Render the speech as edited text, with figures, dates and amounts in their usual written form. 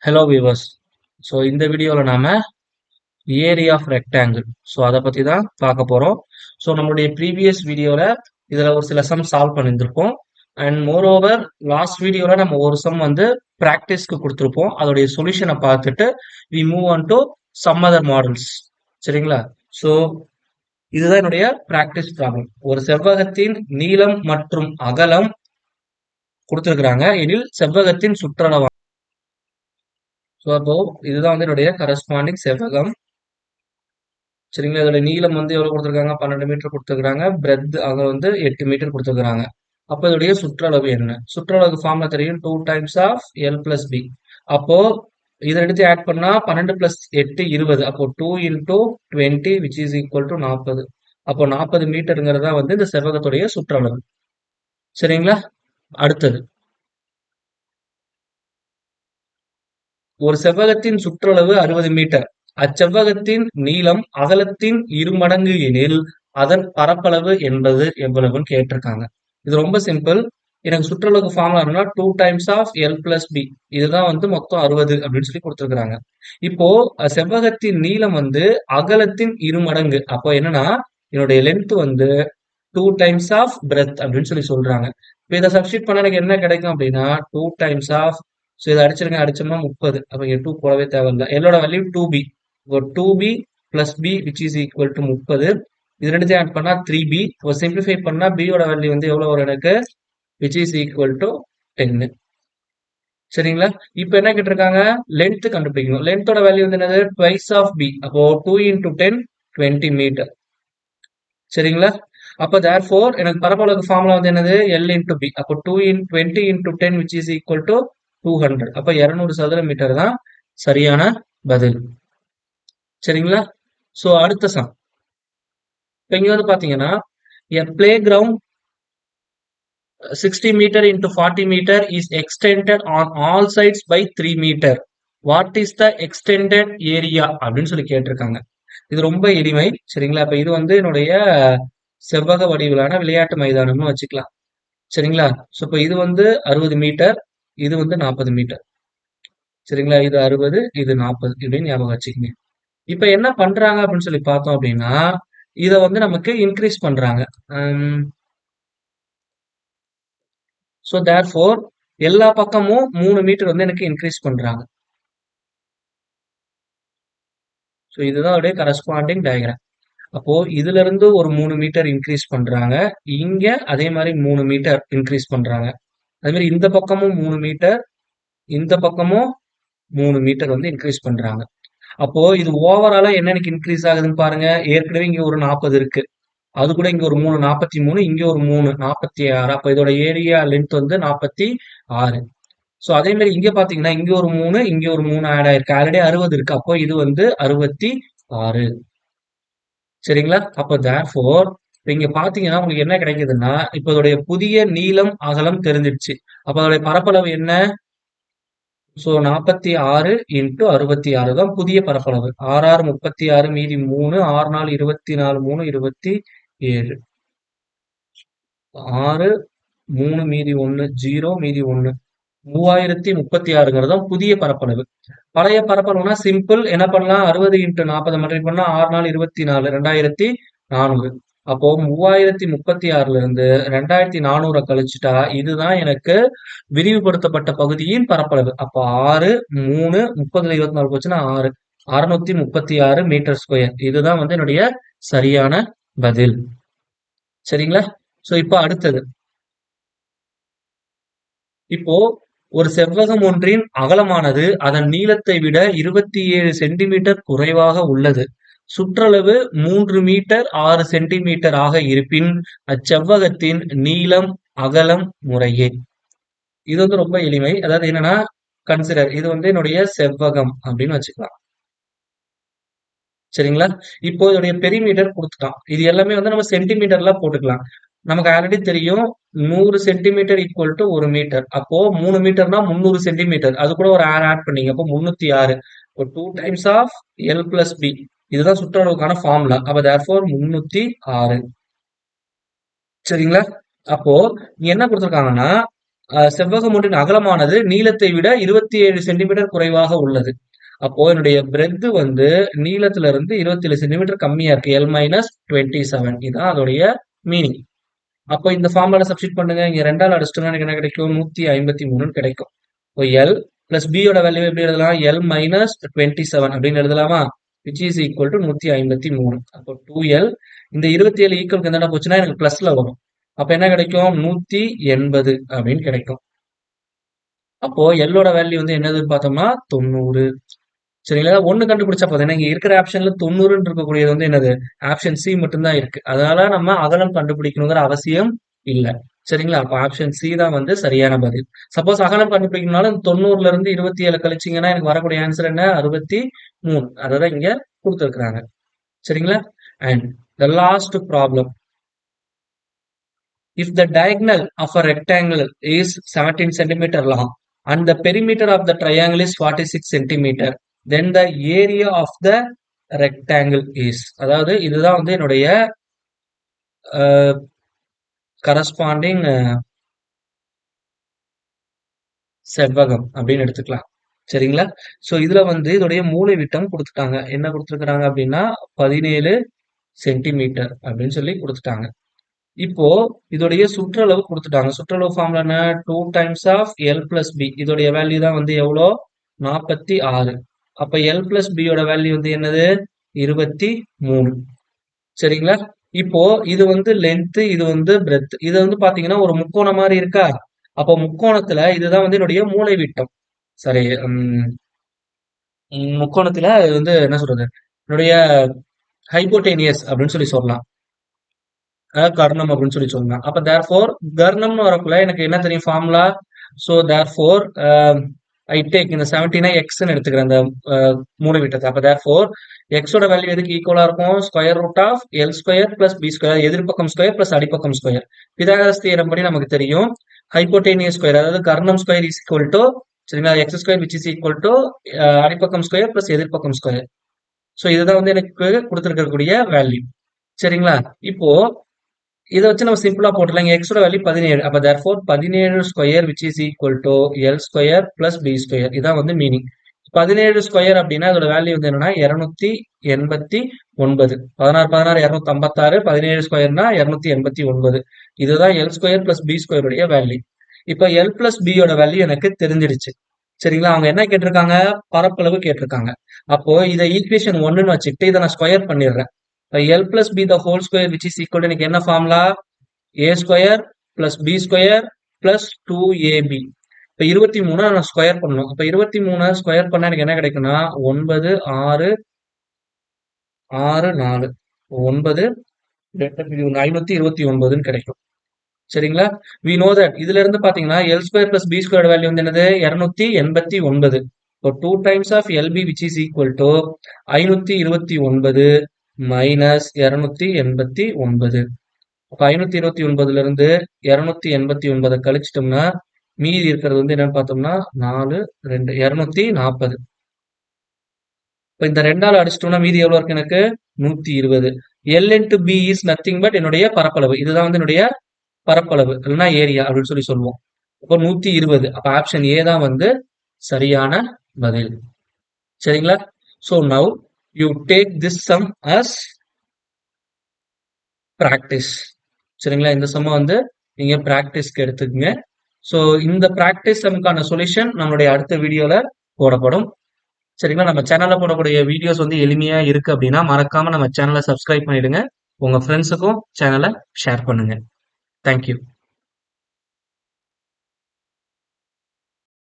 Hello viewers. So இந்த வீடியோவில் நாம ஏரியா ஆஃப் ரெக்டாங்கிள் அதை பற்றி தான் பார்க்க போகிறோம். ஸோ நம்மளுடைய ப்ரீவியஸ் வீடியோவில் இதில் ஒரு சில சம் சால்வ் பண்ணியிருந்திருப்போம். அண்ட் மோர் ஓவர் லாஸ்ட் வீடியோவில் நம்ம ஒரு சம் வந்து ப்ராக்டிஸ்க்கு கொடுத்துருப்போம். அதோடைய சொல்யூஷனை பார்த்துட்டு we move on to some other models. சரிங்களா? ஸோ இதுதான் என்னுடைய ப்ராக்டிஸ் ப்ராப்ளம். ஒரு செவ்வகத்தின் நீளம் மற்றும் அகலம் கொடுத்துருக்குறாங்க எனில் செவ்வகத்தின் சுற்றளவு. ஸோ அப்போ இதுதான் வந்து என்னுடைய கரஸ்பாண்டிங் செவ்வகம். சரிங்களா? இதோட நீளம் வந்து எவ்வளவு கொடுத்துருக்காங்க? 12 மீட்டர் கொடுத்துருக்காங்க. பிரெத் அங்க வந்து 8 மீட்டர் கொடுத்துருக்காங்க. அப்போ இதோடைய சுற்றளவு என்ன? சுற்றளவு ஃபார்ம்ல தெரியும், 2 times of L plus B. அப்போ இதை எடுத்து ஆட் பண்ணா 12 பிளஸ் 8 20. அப்போ 2 into 20 which is equal to 40. அப்போ 40 மீட்டருங்கிறதா வந்து இந்த செவ்வகத்துடைய சுற்றளவு. சரிங்களா? அடுத்தது, ஒரு செவ்வகத்தின் சுற்றளவு 60 மீட்டர். அச்செவ்வகத்தின் நீளம் அகலத்தின் இருமடங்கு எனில் அதன் பரப்பளவு என்பது எவ்வளவுன்னு கேட்டிருக்காங்க. இது ரொம்ப சிம்பிள். எனக்கு சுற்றளவுக்கு formula 2 times of L plus B. இதுதான் வந்து மொத்தம் 60 அப்படின்னு சொல்லி கொடுத்துருக்காங்க. இப்போ செவ்வகத்தின் நீளம் வந்து அகலத்தின் இருமடங்கு. அப்போ என்னன்னா என்னுடைய லென்த் வந்து 2 டைம்ஸ் ஆஃப் பிரெத் அப்படின்னு சொல்லி சொல்றாங்க. இப்போ இதை சப்ஸ்டிட் பண்ண எனக்கு என்ன கிடைக்கும் அப்படின்னா 2 டைம்ஸ் ஆஃப், ஸோ இதை அடிச்சிருங்க, அடிச்சோம்னா 30. அப்போ இங்கே 2 போடவே தேவையில்லை. எல்லோட வேல்யூ 2b. இப்போ 2b plus B which is equal to 30. இது ரெண்டுத்தையும் ஆட் பண்ணா 3b. இப்போ சிம்பிளிஃபை பண்ணா b யோட வேல்யூ வந்து எவ்வளவு வரும் எனக்கு? Which is equal to 10. சரிங்களா? இப்போ என்ன கேட்டிருக்காங்க? லென்த் கண்டுபிடிக்கணும். லென்த்தோட வேல்யூ வந்து என்னது? Twice of b. அப்போ 2 இன்டூ 10 20 மீட்டர். சரிங்களா? அப்போ therefore எனக்கு பரப்பளவுக்கு ஃபார்முலா வந்து என்னது? L into B. அப்போ 20 into 10 which is equal to 200. அப்போ 200 சதுர மீட்டர் தான் சரியான பதில். சரிங்களா? ஸோ அடுத்த சம். இப்போ இங்க வந்து பாத்தீங்கன்னா a playground 60 meter into 40 meter is extended on all sides by 3 meter. What is the extended area அப்படின்னு சொல்லி கேட்டிருக்காங்க. இது ரொம்ப எளிமை. சரிங்களா? அப்ப இது வந்து என்னுடைய செவ்வக வடிவிலான விளையாட்டு மைதானம்னு வச்சுக்கலாம். சரிங்களா? ஸோ இப்போ இது வந்து 60 மீட்டர், இது வந்து 40 மீட்டர். சரிங்களா? இது 60, இது 40 இப்படின்னு ஞாபகம் வச்சுக்கோங்க. இப்போ என்ன பண்றாங்க அப்படின்னு சொல்லி பார்த்தோம் அப்படின்னா இதை வந்து நமக்கு இன்க்ரீஸ் பண்றாங்க. ஸோ தேர்ஃபோர் எல்லா பக்கமும் 3 மீட்டர் வந்து எனக்கு இன்க்ரீஸ் பண்றாங்க. ஸோ இதுதான் அவருடைய கரஸ்பாண்டிங் டயக்ராம். அப்போ இதுல இருந்து ஒரு 3 மீட்டர் இன்க்ரீஸ் பண்றாங்க. இங்க அதே மாதிரி 3 மீட்டர் இன்க்ரீஸ் பண்றாங்க. அதே மாதிரி இந்த பக்கமும் 3 மீட்டர், இந்த பக்கமும் 3 மீட்டர் வந்து இன்க்ரீஸ் பண்றாங்க. அப்போ இது ஓவராலா என்ன எனக்கு இன்க்ரீஸ் ஆகுதுன்னு பாருங்க. ஏற்கனவே இங்க ஒரு 40 இருக்கு, அது கூட இங்க ஒரு 3 43, இங்க ஒரு 3 46. அப்ப இதோட ஏரியா லென்த் வந்து 46. ஸோ அதே மாதிரி இங்க பாத்தீங்கன்னா இங்க ஒரு 3, இங்க ஒரு 3 ஆட் ஆயிருக்கு. ஆல்ரெடி 60 இருக்கு. அப்போ இது வந்து 66. சரிங்களா? அப்போ தேர்ஃபோர் இங்க பாத்தீங்கன்னா உங்களுக்கு என்ன கிடைக்குதுன்னா இப்ப இதோடைய புதிய நீளம் அகலம் தெரிஞ்சிடுச்சு. அப்ப அதோடைய பரப்பளவு என்ன? ஸோ 46 இன்டூ 66 தான் புதிய பரப்பளவு. 6 6 36 மீதி 3, 6 4 24, 3 27, 6 3 மீதி 1 0 மீதி 1 3036 தான் புதிய பரப்பளவு. பழைய பரப்பளவுனா சிம்பிள். என்ன பண்ணலாம்? 60 இன்டூ 40 மல்டிப்ளை பண்ணா 6 4 24, 2400. அப்போ 3036ல இருந்து 2400 கழிச்சுட்டா இதுதான் எனக்கு விரிவுபடுத்தப்பட்ட பகுதியின் பரப்பளவு. அப்போ 6 3 30ல 24 போச்சுன்னா 6 636 மீட்டர் ஸ்கொயர். இதுதான் வந்து என்னுடைய சரியான பதில். சரிங்களா? சோ இப்போ அடுத்தது, இப்போ ஒரு செவ்வகம் ஒன்றின் அகலமானது அதன் நீளத்தை விட 27 சென்டிமீட்டர் குறைவாக உள்ளது. சுற்றளவு 3 மீட்டர் 6 சென்டிமீட்டர் ஆக இருப்பின் அச்செவ்வகத்தின் நீளம் அகலம் முறையே. இது வந்து ரொம்ப எளிமை. அதாவது என்னன்னா கன்சிடர், இது வந்து என்னுடைய செவ்வகம் அப்படின்னு வச்சுக்கலாம். சரிங்களா? இப்போ இதோடைய பெரிமீட்டர் கொடுத்துட்டான். இது எல்லாமே வந்து நம்ம சென்டிமீட்டர்ல போட்டுக்கலாம். நமக்கு ஆல்ரெடி தெரியும் 100 சென்டிமீட்டர் ஈக்குவல் டு 1 மீட்டர். அப்போ 3 மீட்டர்னா 300 சென்டிமீட்டர். அது கூட ஒரு ஆட் பண்ணீங்க. அப்போ 306. இப்போ 2 times of L plus B. இதுதான் சுற்றளவுக்கான ஃபார்முலா. அப்ப தேர்ஃபோர் 306. சரிங்களா? அப்போ இங்க என்ன கொடுத்துருக்காங்கன்னா செவ்வகம் ஒன்றின் அகலமானது நீளத்தை விட 27 சென்டிமீட்டர் குறைவாக உள்ளது. அப்போ என்னுடைய பிரெத் வந்து நீளத்துல இருந்து 27 சென்டிமீட்டர் கம்மியா இருக்கு. L மைனஸ் 27 இதுதான் அதோடைய மீனிங். அப்போ இந்த ஃபார்முலால சப்ஸ்டிட் பண்ணுங்க. இங்க 2ஆல அடிச்சிட்டோம்னா எனக்கு என்ன கிடைக்கும்? 153 கிடைக்கும். இப்போ L பிளஸ் B யோட வேல்யூ எப்படி எழுதலாம்? L மைனஸ் 27 அப்படின்னு எழுதலாமா? Which is equal to 153. அப்போ 2L இந்த 27 ஈக்குவலுக்கு எந்த போச்சுன்னா எனக்கு பிளஸ்ல வரும். அப்ப என்ன கிடைக்கும்? 180 அப்படின்னு கிடைக்கும். அப்போ எல்லோட வேல்யூ வந்து என்னதுன்னு பார்த்தோம்னா 90. சரிங்களா? ஒண்ணு கண்டுபிடிச்சா போதும். ஏன்னா இங்க இருக்கிற ஆப்ஷன்ல 90ன்னு இருக்கக்கூடியது வந்து என்னது? ஆப்ஷன் சி மட்டும்தான் இருக்கு. அதனால நம்ம அகலம் கண்டுபிடிக்கணுங்கிற அவசியம் இல்ல. சரிங்களா? அப்ப ஆப்ஷன் சி தான் வந்து சரியான பதில். சப்போஸ் அகலம் கண்டுபிடிக்கணும்னாலும் 90ல இருந்து 27 கழிச்சீங்கன்னா எனக்கு வரக்கூடிய ஆன்சர் என்ன? 63. அததான் இங்க கொடுத்திருக்கிறாங்க. சரிங்களா? And the last problem. If the diagonal of a rectangle is 17 centimeter long and the perimeter of the triangle is 46 centimeter, then the area of the rectangle is. அதாவது இதுதான் வந்து என்னுடைய கரஸ்பாண்டிங் செவ்வகம் அப்படின்னு எடுத்துக்கலாம். சரிங்களா? சோ இதுல வந்து இதோடைய மூலை விட்டம் கொடுத்துட்டாங்க. என்ன கொடுத்துருக்காங்க அப்படின்னா 17 சென்டிமீட்டர் அப்படின்னு சொல்லி கொடுத்துட்டாங்க. இப்போ இதோடைய சுற்றளவு கொடுத்துட்டாங்க. சுற்றளவு ஃபார்முலா என்ன? 2 times of L plus B. இதோடைய வேல்யூ தான் வந்து எவ்வளோ? 46. அப்ப L பிளஸ் B யோட வேல்யூ வந்து என்னது? 23. சரிங்களா? இப்போ இது வந்து லென்த், இது வந்து பிரெத். இது வந்து பாத்தீங்கன்னா ஒரு முக்கோணம் மாதிரி இருக்கா? அப்போ முக்கோணத்துல இதுதான் வந்து என்னுடைய மூலை விட்டம். சரி, முக்கோணத்துல இது வந்து என்ன சொல்றது? என்னுடைய ஹைபோடேனியஸ் அப்படின்னு சொல்லி சொல்லலாம். கர்ணம் அப்படின்னு சொல்லி சொல்லலாம். அப்ப தேர்ஃபோர் கர்ணம்னு வரக்குள்ள எனக்கு என்ன தெரியும் formula? So therefore I take இந்த 17 எக்ஸ்ன்னு எடுத்துக்கிறேன் அந்த மூணு விட்டத்தை. அப்ப தேர்ஃபோர் எக்ஸோட வேல்யூ எதுக்கு ஈக்குவலா இருக்கும்? Square root of L square plus B square, எதிர்பக்கம் ஸ்கொயர் பிளஸ் அடிப்பக்கம் ஸ்கொயர். பிதாகரஸ் தியரம் படி நமக்கு தெரியும் ஹைபோடேனியஸ் ஸ்கொயர், அதாவது கர்ணம் ஸ்கொயர் இஸ் ஈக்குவல் டு, சரிங்களா, X square which is equal to அடிப்பக்கம் ஸ்கொயர் பிளஸ் எதிர்பக்கம் ஸ்கொயர். ஸோ இதுதான் வந்து எனக்கு கொடுத்துருக்கக்கூடிய வேல்யூ. சரிங்களா? இப்போ இதை வச்சு நம்ம சிம்பிளா போட்டுலாம். எக்ஸோட வேல்யூ 17. அப்ப therefore 17 square which is equal to L square plus B square. இதான் வந்து மீனிங். 17 ஸ்கொயர் அப்படின்னா அதோட வேல்யூ வந்து என்னன்னா 289. 16 16 256. 17 ஸ்கொயர்னா 289. இதுதான் எல் ஸ்கொயர் பிளஸ் பி ஸ்கொயருடைய வேல்யூ. இப்ப எல் பிளஸ் பி யோட வேல்யூ எனக்கு தெரிஞ்சிடுச்சு. சரிங்களா? அவங்க என்ன கேட்டிருக்காங்க? பரப்பளவு கேட்டிருக்காங்க. அப்போ இதை ஈக்குவேஷன் 1ன்னு வச்சுக்கிட்டு இதை நான் ஸ்கொயர் பண்ணிடுறேன். L plus B the whole square which is equal to எனக்கு என்ன formula? A square plus B square plus 2AB. இப்ப 23 நான் ஸ்கொயர் பண்ணணும். அப்ப 23 ஸ்கொயர் பண்ணா எனக்கு என்ன கிடைக்கும்னா 9 6 6 4 9 529 கிடைக்கும். சரிங்களா? we know that இதுல இருந்து பாத்தீங்கன்னா L square plus B square value வந்து என்னது? 289. இப்போ 2 times of LB which is equal to 529 minus 289. அப்ப 529ல இருந்து 289 கழிச்சிட்டோம்னா மீதி இருக்கிறது வந்து என்னன்னு பார்த்தோம்னா 4 2 240. இப்ப இந்த 2ஆல அடிச்சிட்டோம்னா மீதி எவ்வளவு இருக்கு? எனக்கு 120. L into B is nothing but என்னுடைய பரப்பளவு. இதுதான் வந்து என்னுடைய பரப்பளவு இல்லைன்னா ஏரியா அப்படின்னு சொல்லி சொல்லுவோம். இப்போ 120. அப்ப ஆப்ஷன் ஏ தான் வந்து சரியான பதில். சரிங்களா? So now you take this sum as practice. சரிங்களா? இந்த சம்ம வந்து நீங்க பிராக்டிஸ்க்கு எடுத்துக்கங்க. ஸோ இந்த பிராக்டிஸ் சம்க்கான சொல்யூஷன் நம்மளுடைய அடுத்த வீடியோல போடப்படும். சரிங்களா? நம்ம சேனல்ல போடக்கூடிய வீடியோஸ் வந்து எளிமையா இருக்கு அப்படின்னா மறக்காம நம்ம சேனலை சப்ஸ்கிரைப் பண்ணிடுங்க. உங்க ஃப்ரெண்ட்ஸுக்கும் சேனலை ஷேர் பண்ணுங்க. தேங்க்யூ.